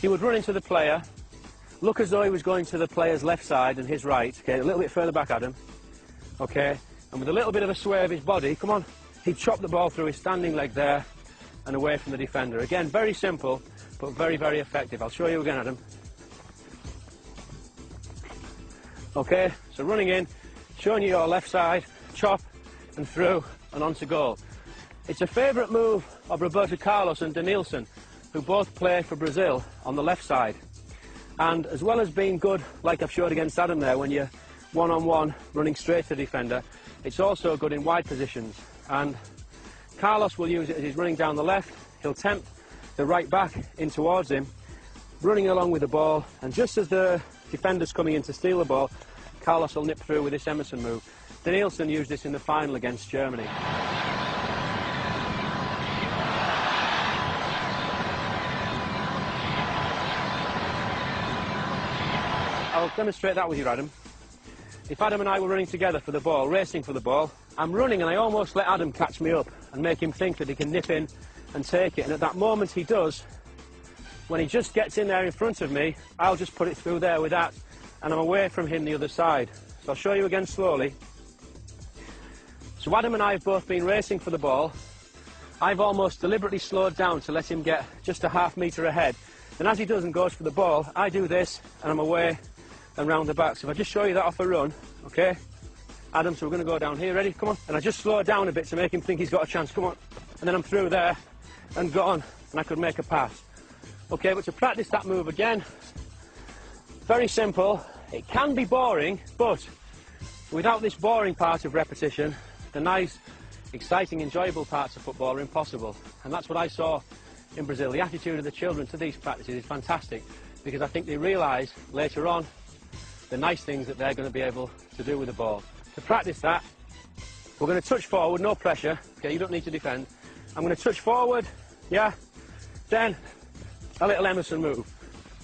He would run into the player, look as though he was going to the player's left side and his right, okay, a little bit further back, Adam, okay, and with a little bit of a sway of his body, come on, he'd chop the ball through his standing leg there and away from the defender. Again, very simple, but very, very effective. I'll show you again, Adam. Okay, so running in, showing you your left side, chop and through and onto goal. It's a favourite move of Roberto Carlos and Denilson, who both play for Brazil on the left side. And as well as being good, like I've showed against Adam there, when you're one-on-one running straight to the defender, it's also good in wide positions. And Carlos will use it as he's running down the left. He'll tempt the right back in towards him, running along with the ball, and just as the defender's coming in to steal the ball, Carlos will nip through with this Emerson move. Denilson used this in the final against Germany. I'll demonstrate that with you, Adam. If Adam and I were running together for the ball, racing for the ball, I'm running and I almost let Adam catch me up and make him think that he can nip in and take it. And at that moment he does, when he just gets in there in front of me, I'll just put it through there with that, and I'm away from him the other side. So I'll show you again slowly. So Adam and I have both been racing for the ball. I've almost deliberately slowed down to let him get just a half metre ahead. And as he does and goes for the ball, I do this and I'm away and round the back. So if I just show you that off a run, okay? Adam, so we're going to go down here, ready? Come on. And I just slow it down a bit to make him think he's got a chance, come on. And then I'm through there and gone, and I could make a pass. Okay, but to practice that move again, very simple. It can be boring, but without this boring part of repetition, the nice, exciting, enjoyable parts of football are impossible. And that's what I saw in Brazil. The attitude of the children to these practices is fantastic, because I think they realise later on the nice things that they're going to be able to do with the ball. To practice that, we're going to touch forward, no pressure, okay, you don't need to defend. I'm going to touch forward, yeah, then a little Emerson move.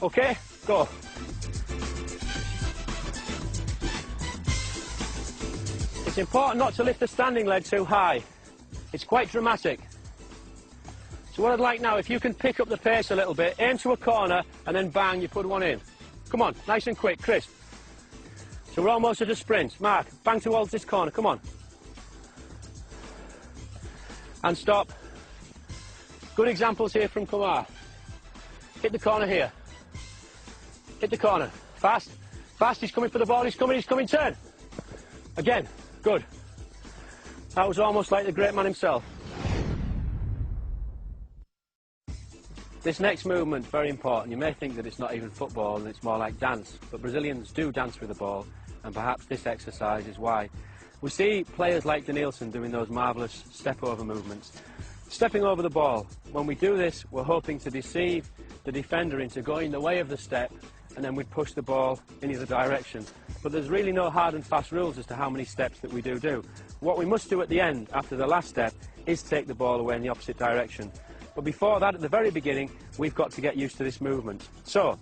Okay, go. It's important not to lift the standing leg too high. It's quite dramatic. So what I'd like now, if you can pick up the pace a little bit, aim to a corner, and then bang, you put one in. Come on, nice and quick, crisp. So we're almost at a sprint. Mark, bang towards this corner, come on. And stop. Good examples here from Kumar. Hit the corner here. Hit the corner. Fast, fast, he's coming for the ball, he's coming, turn. Again, good. That was almost like the great man himself. This next movement, very important. You may think that it's not even football and it's more like dance, but Brazilians do dance with the ball, and perhaps this exercise is why. We see players like Denilson doing those marvellous step-over movements. Stepping over the ball. When we do this, we're hoping to deceive the defender into going the way of the step, and then we push the ball in either direction. But there's really no hard and fast rules as to how many steps that we do. What we must do at the end, after the last step, is take the ball away in the opposite direction. But before that, at the very beginning, we've got to get used to this movement. So,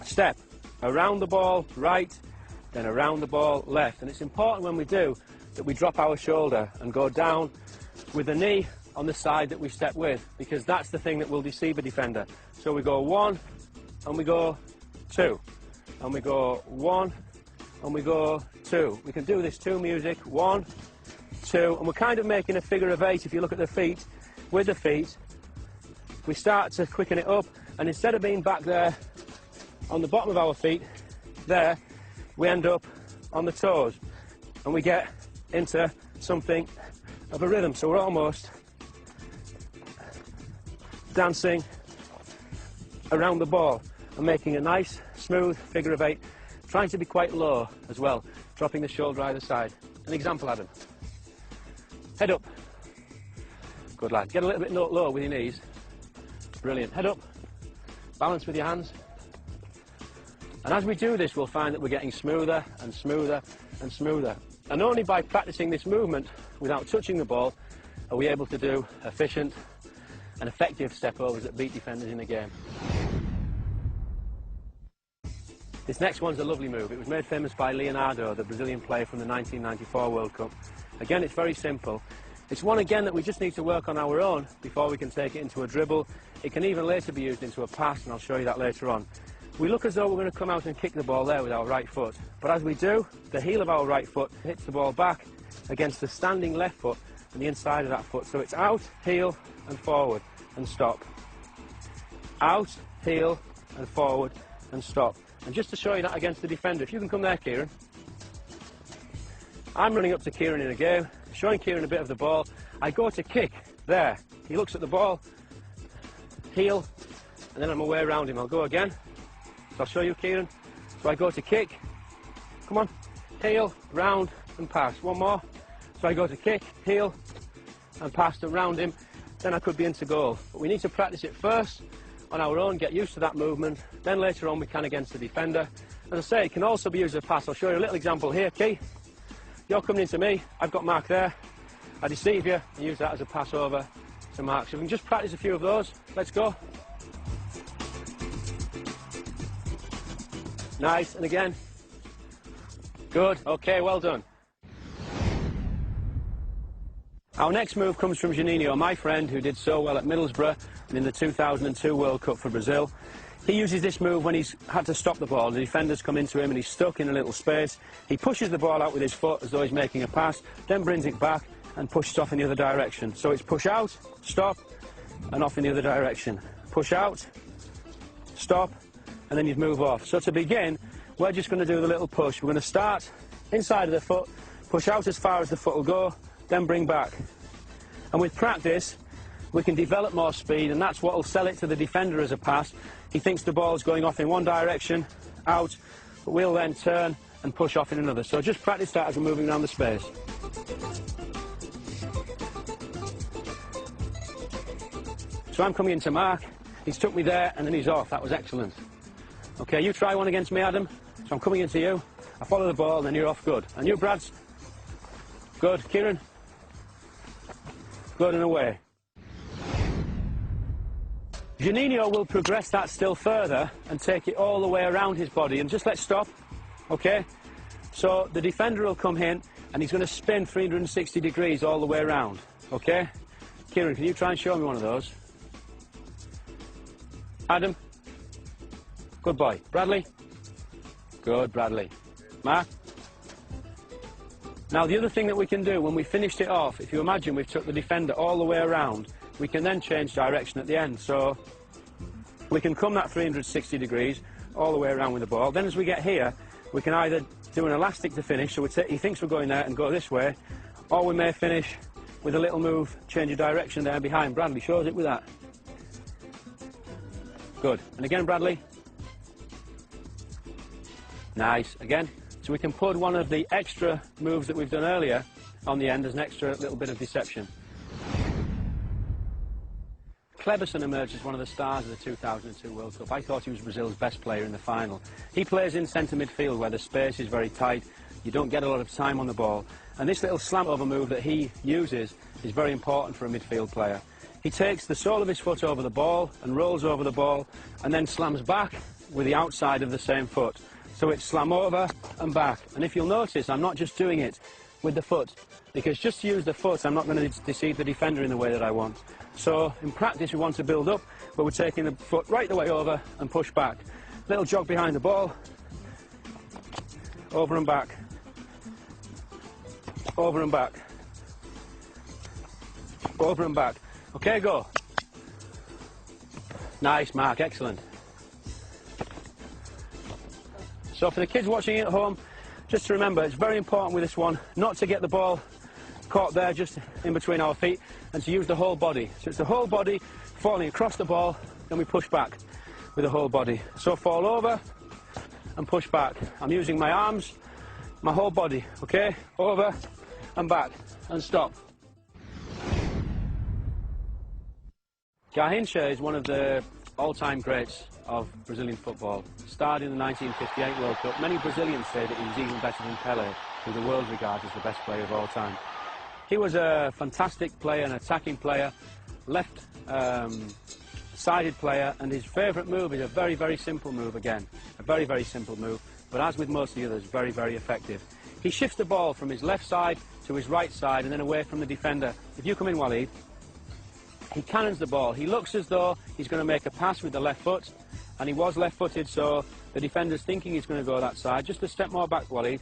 step, around the ball, right, then around the ball, left. And it's important when we do that we drop our shoulder and go down with the knee on the side that we step with, because that's the thing that will deceive a defender. So we go 1, and we go 2, and we go 1, and we go 2. We can do this to music, 1, 2, and we're kind of making a figure of 8 if you look at the feet. With the feet, we start to quicken it up, and instead of being back there on the bottom of our feet, there, we end up on the toes, and we get into something of a rhythm. So we're almost dancing around the ball and making a nice, smooth figure of 8, trying to be quite low as well, dropping the shoulder either side. An example, Adam. Head up. Good lad. Get a little bit low with your knees. Brilliant. Head up. Balance with your hands. And as we do this, we'll find that we're getting smoother and smoother and smoother. And only by practicing this movement without touching the ball are we able to do efficient and effective step-overs that beat defenders in the game. This next one's a lovely move. It was made famous by Leonardo, the Brazilian player from the 1994 World Cup. Again, it's very simple. It's one again that we just need to work on our own before we can take it into a dribble. It can even later be used into a pass, and I'll show you that later on. We look as though we're going to come out and kick the ball there with our right foot, but as we do, the heel of our right foot hits the ball back against the standing left foot and the inside of that foot. So it's out, heel and forward and stop. Out, heel and forward and stop. And just to show you that against the defender, if you can come there, Kieran. I'm running up to Kieran in a game, showing Kieran a bit of the ball. I go to kick there. He looks at the ball, heel, and then I'm away around him. I'll go again. So I'll show you, Kieran. So I go to kick, come on, heel, round and pass. One more. So I go to kick, heel and pass around him. Then I could be into goal. But we need to practice it first on our own, get used to that movement. Then later on we can against the defender. As I say, it can also be used as a pass. I'll show you a little example here, Key. You're coming into me, I've got Mark there. I deceive you and use that as a pass over to Mark. So we can just practice a few of those. Let's go. Nice, and again. Good, okay, well done. Our next move comes from Juninho, my friend who did so well at Middlesbrough and in the 2002 World Cup for Brazil. He uses this move when he's had to stop the ball. The defenders come into him and he's stuck in a little space. He pushes the ball out with his foot as though he's making a pass, then brings it back and pushes off in the other direction. So it's push out, stop, and off in the other direction. Push out, stop, and then you move off. So to begin, we're just going to do the little push. We're going to start inside of the foot, push out as far as the foot will go, then bring back. And with practice, we can develop more speed, and that's what will sell it to the defender as a pass. He thinks the ball's going off in one direction, out, but we'll then turn and push off in another. So just practice that as we're moving around the space. So I'm coming into Mark, he's took me there and then he's off. That was excellent. Okay, you try one against me, Adam. So I'm coming into you, I follow the ball, and then you're off. Good. And you, Brads? Good. Kieran? Good, and away. Juninho will progress that still further and take it all the way around his body. And just let's stop, okay? So the defender will come in and he's going to spin 360 degrees all the way around, okay? Kieran, can you try and show me one of those? Adam? Good boy. Bradley? Good, Bradley. Mark? Now the other thing that we can do when we finished it off, if you imagine we've took the defender all the way around, we can then change direction at the end. So we can come that 360 degrees all the way around with the ball. Then as we get here, we can either do an elastic to finish, so he thinks we're going there and go this way, or we may finish with a little move, change of direction there behind. Bradley shows it with that. Good. And again, Bradley. Nice. Again. So we can put one of the extra moves that we've done earlier on the end as an extra little bit of deception. Kleberson emerged as one of the stars of the 2002 World Cup. I thought he was Brazil's best player in the final. He plays in centre midfield where the space is very tight, you don't get a lot of time on the ball, and this little slant over move that he uses is very important for a midfield player. He takes the sole of his foot over the ball and rolls over the ball and then slams back with the outside of the same foot. So it's slam over and back. And if you'll notice, I'm not just doing it with the foot, because just to use the foot, I'm not going to deceive the defender in the way that I want. So in practice, we want to build up, but we're taking the foot right the way over and push back. Little jog behind the ball, over and back, over and back, over and back. Okay, go. Nice, Mark, excellent. So for the kids watching at home, just to remember, it's very important with this one not to get the ball caught there just in between our feet, and to use the whole body. So it's the whole body falling across the ball, then we push back with the whole body. So fall over and push back. I'm using my arms, my whole body, okay? Over and back and stop. Garrincha is one of the all-time greats of Brazilian football. Starred in the 1958 World Cup. Many Brazilians say that he was even better than Pelé, who the world regards as the best player of all time. He was a fantastic player, an attacking player, left-sided player, and his favourite move is a very, very simple move again. A very, very simple move, but as with most of the others, very, very effective. He shifts the ball from his left side to his right side and then away from the defender. If you come in, Waleed, he cannons the ball. He looks as though he's going to make a pass with the left foot, and he was left-footed, so the defender's thinking he's going to go that side. Just a step more back, Waleed.